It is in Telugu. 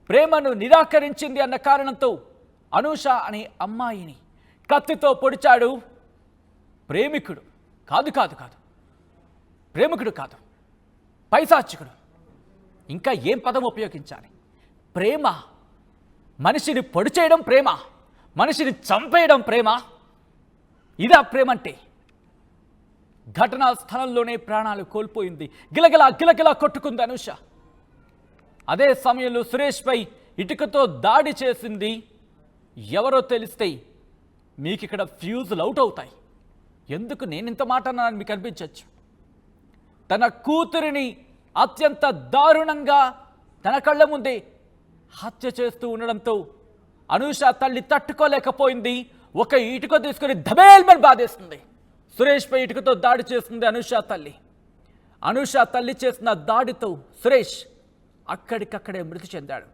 ప్రేమను నిరాకరించింది అన్న కారణంతో అనూష అనే అమ్మాయిని కత్తితో పొడిచాడు ప్రేమికుడు. కాదు ప్రేమికుడు కాదు, పైశాచికుడు. ఇంకా ఏం పదం ఉపయోగించాలి? ప్రేమ, మనిషిని పొడి చేయడం ప్రేమ, మనిషిని చంపేయడం ప్రేమ. ఇదా ప్రేమంటే? ఘటనా స్థలంలోనే ప్రాణాలు కోల్పోయింది. గిలగిలా కొట్టుకుంది అనూష. అదే సమయంలో సురేష్పై ఇటుకతో దాడి చేసింది ఎవరో తెలిస్తే మీకు ఇక్కడ ఫ్యూజులు అవుట్ అవుతాయి. ఎందుకు నేను ఇంత మాట అన్నానని మీకు అనిపించవచ్చు. తన కూతురిని అత్యంత దారుణంగా తన కళ్ళ ముందే హత్య చేస్తూ ఉండడంతో అనూష తల్లి తట్టుకోలేకపోయింది. ఒక ఇటుక తీసుకుని ధబేల్మని బాధేస్తుంది. సురేష్పై ఇటుకతో దాడి చేస్తుంది అనూష తల్లి. అనూష తల్లి చేసిన దాడితో సురేష్ అక్కడికక్కడే మృతి చెందాడు.